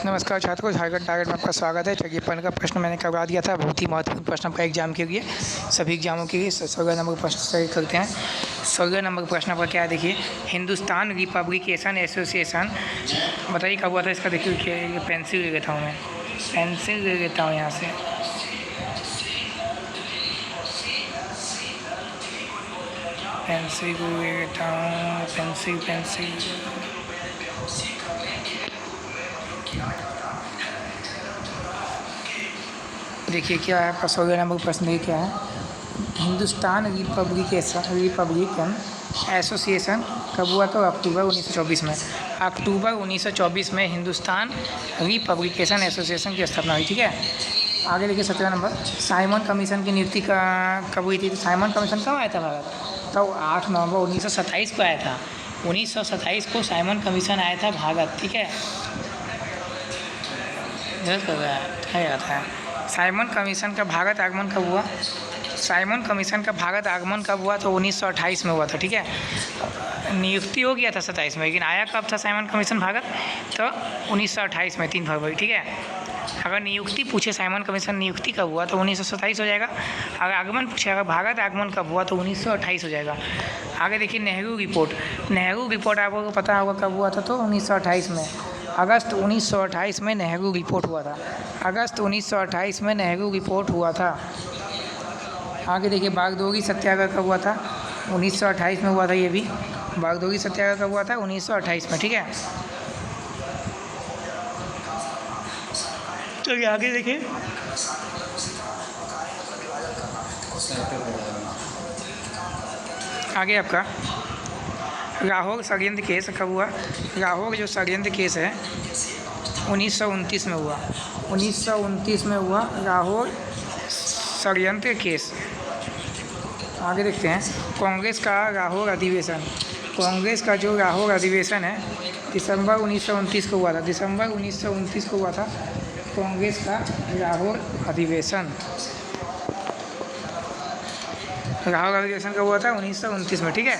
नमस्कार छात्रों, झारखंड टारगेट में आपका स्वागत है। चलिए, पहले का प्रश्न मैंने करवा दिया था, बहुत ही महत्वपूर्ण प्रश्न आपका एग्जाम के लिए, सभी एग्जामों के लिए। 16 नंबर का प्रश्न सही करते हैं। 16 नंबर का प्रश्न आपका क्या है, देखिए। हिंदुस्तान रिपब्लिकेशन एसोसिएशन, बताइए कब हुआ था इसका। देखिए, ये पेंसिल ले लेता हूँ मैं, पेंसिल ले लेता हूँ यहाँ से। पेंसिल को ले लेता हूँ, पेंसिल पेंसिल। देखिए क्या है आपका 16 नंबर प्रश्न, देखिए क्या है। हिंदुस्तान रिपब्लिकन एसोसिएशन कब हुआ था? अक्टूबर 1924 में। अक्टूबर 1924 में हिंदुस्तान रिपब्लिकेशन एसोसिएशन की स्थापना हुई, ठीक है। आगे देखिए 17 नंबर, साइमन कमीशन की नियुक्ति का कब हुई थी? तो साइमन कमीशन कब आया था भारत? तो 8 नवंबर 1927 को आया था। 1927 को साइमन कमीशन आया था भारत, ठीक है। गलत कर रहा है, क्या आता है? साइमन कमीशन का भारत आगमन कब हुआ? साइमन कमीशन का भारत आगमन कब हुआ? तो 1928 में हुआ था, ठीक है। नियुक्ति हो गया था 27 में, लेकिन आया कब था साइमन कमीशन भारत? तो 1928 में, 3 फरवरी, ठीक है। अगर नियुक्ति पूछे साइमन कमीशन नियुक्ति कब हुआ तो 1927 हो जाएगा। अगर आगमन पूछे, अगर भारत आगमन कब हुआ तो 1928 हो जाएगा। आगे देखिए नेहरू रिपोर्ट। नेहरू रिपोर्ट आपको पता होगा कब हुआ था? तो 1928 में, अगस्त 1928 में नेहरू रिपोर्ट हुआ था। अगस्त 1928 में नेहरू रिपोर्ट हुआ था। आगे देखिए बागडोगरी सत्याग्रह कब हुआ था? 1928 में हुआ था ये भी। बागडोगरी सत्याग्रह कब हुआ था? 1928 में, ठीक है। चलिए आगे देखिए, आगे आपका लाहौर षड्यंत्र केस कब हुआ? लाहौर जो षड्यंत्र केस है 1929 में हुआ। 1929 में हुआ लाहौर षड्यंत्र केस। आगे देखते हैं कांग्रेस का लाहौर अधिवेशन। कांग्रेस का जो लाहौर अधिवेशन है दिसंबर 1929 को हुआ था। दिसंबर 1929 को हुआ था कांग्रेस का लाहौर अधिवेशन। लाहौर अधिवेशन कब हुआ था? 1929 में, ठीक है।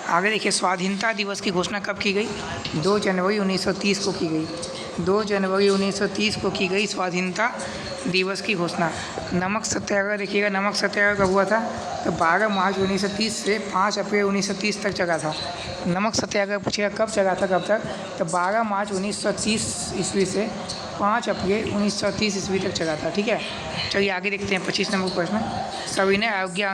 आगे देखिए स्वाधीनता दिवस की घोषणा कब की गई? 2 जनवरी 1930 को की गई। 2 जनवरी 1930 को की गई स्वाधीनता दिवस की घोषणा। नमक सत्याग्रह देखिएगा, नमक सत्याग्रह कब हुआ था? तो 12 मार्च 1930 से 5 अप्रैल 1930 तक चला था। नमक सत्याग्रह पूछेगा कब चला था, कब तक? तो 12 मार्च 1930 ईस्वी से 5 अप्रैल 1930 ईस्वी तक चला था, ठीक है। चलिए आगे देखते हैं 25 नंबर प्रश्न। सविनय अवज्ञा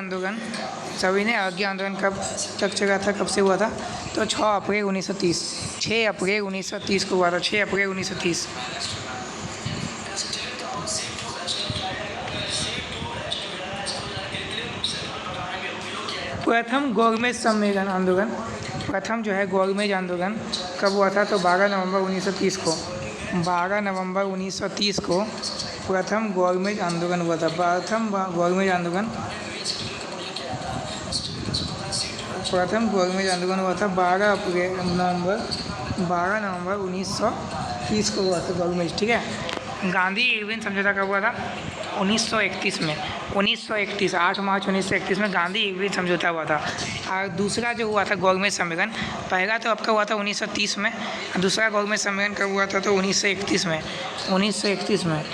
आंदोलन कब तक चला था, कब से हुआ था? तो 6 अप्रैल 1930। 6 अप्रैल 1930 को हुआ था। 6 अप्रैल 1930। प्रथम गोलमेज सम्मेलन आंदोलन, प्रथम जो है गोलमेज आंदोलन कब हुआ था? तो 12 नवंबर 1930 को। 12 नवंबर 1930 को प्रथम गोलमेज आंदोलन हुआ था। प्रथम गोलमेज आंदोलन हुआ था 12 नवंबर 1930 को हुआ था गोलमेज, ठीक है। गांधी इरविन समझौता कब हुआ था? 1931 में। 1931 8 मार्च 1931 में गांधी इरविन समझौता हुआ था। और दूसरा जो हुआ था गोलमेज सम्मेलन, पहला तो आपका हुआ था 1930 में, दूसरा गोलमेज सम्मेलन कब हुआ था? तो 1931 में। 1931 में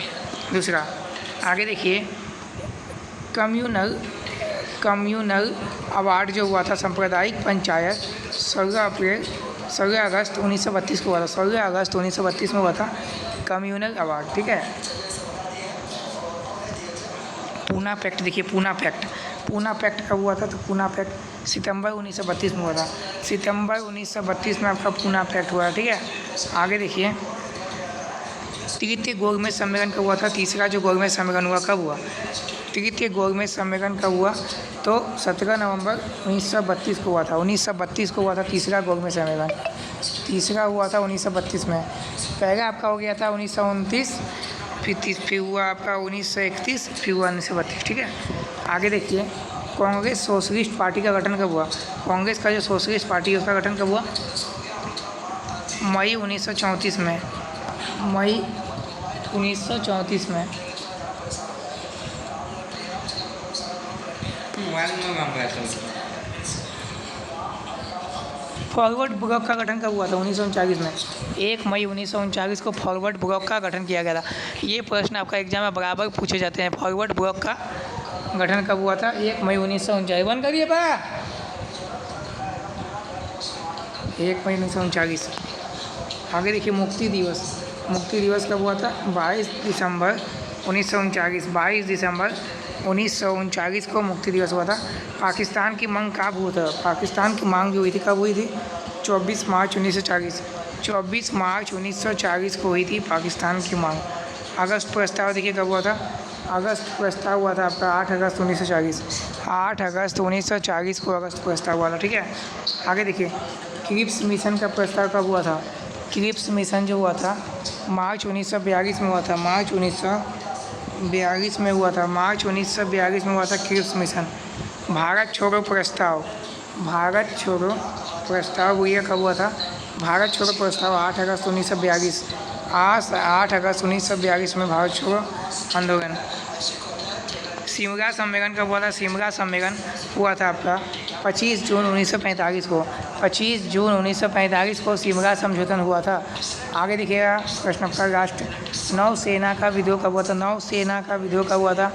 दूसरा। आगे देखिए कम्युनल अवार्ड जो हुआ था सांप्रदायिक पंचायत 16 अगस्त 1932 को हुआ था। 16 अगस्त 1932 में हुआ था कम्युनल अवार्ड, ठीक है। पूना पैक्ट देखिए, पूना पैक्ट कब हुआ था? तो पूना पैक्ट सितंबर 1932 में हुआ था। सितंबर 1932 में आपका पूना पैक्ट हुआ, ठीक है। आगे देखिए तृतीय गोलमेज सम्मेलन कब हुआ था? तीसरा जो गोलमेज सम्मेलन हुआ कब हुआ? तृतीय गोलमेज सम्मेलन कब हुआ? तो 17 नवंबर 1932 को हुआ था। 1932 को हुआ था तीसरा गोलमेज सम्मेलन। तीसरा हुआ था 1932 में। पहला आपका हो गया था 1929, फिर हुआ आपका 1931, फिर हुआ 1932, ठीक है। आगे देखिए कांग्रेस सोशलिस्ट पार्टी का गठन कब हुआ? कांग्रेस का जो सोशलिस्ट पार्टी है उसका गठन कब हुआ? मई 1934 में। मई 1934 में। फॉरवर्ड ब्लॉक का गठन कब हुआ था? 1939 में। 1 मई 1939 को फॉरवर्ड ब्लॉक का गठन किया गया था। ये प्रश्न आपका एग्जाम में बराबर पूछे जाते हैं। फॉरवर्ड ब्लॉक का गठन कब हुआ था? 1 मई 1939। बंद करिए बा 1 मई 1939। आगे देखिए मुक्ति दिवस। मुक्ति दिवस कब हुआ था? 22 दिसंबर 1939। 22 दिसंबर 1939 को मुक्ति दिवस हुआ था। पाकिस्तान की मांग कब हुआ था? पाकिस्तान की मांग जो हुई थी कब हुई थी? 24 मार्च 1940। 24 मार्च 1940 को हुई थी पाकिस्तान की मांग। अगस्त प्रस्ताव देखिए कब हुआ था? अगस्त प्रस्ताव हुआ था आपका 8 अगस्त 1940। 8 अगस्त 1940 को अगस्त प्रस्ताव हुआ था। ठीक है, आगे देखिए क्रिप्स मिशन का प्रस्ताव कब हुआ था? क्रिप्स मिशन जो हुआ था मार्च 1942 में हुआ था। मार्च 1942 में हुआ था। मार्च 1942 में हुआ था क्रिप्स मिशन। भारत छोड़ो प्रस्ताव। भारत छोड़ो प्रस्ताव ये कब हुआ था? भारत छोड़ो प्रस्ताव 8 अगस्त 1942। 8 अगस्त 1942 में भारत छोड़ो आंदोलन। शिमला सम्मेलन कब हुआ था? शिमला सम्मेलन हुआ था आपका 25 जून 1945 को। 25 जून 1945 को शिमला समझौता हुआ था। आगे देखिएगा प्रश्न आपका लास्ट, नौसेना का विद्रोह कब हुआ था? नौसेना का विद्रोह कब हुआ था?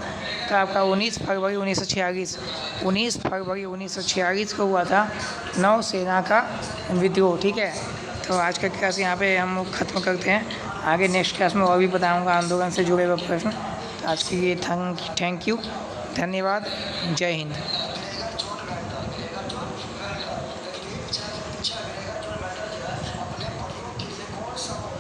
तो आपका 19 फरवरी 1946। 19 फरवरी 1946 को हुआ था नौसेना का विद्रोह। ठीक है, तो आज का क्लास यहाँ पे हम ख़त्म करते हैं। आगे नेक्स्ट क्लास में और भी बताऊँगा आंदोलन से जुड़े हुए प्रश्न। तो आज के लिए थैंक यू, धन्यवाद, जय हिंद।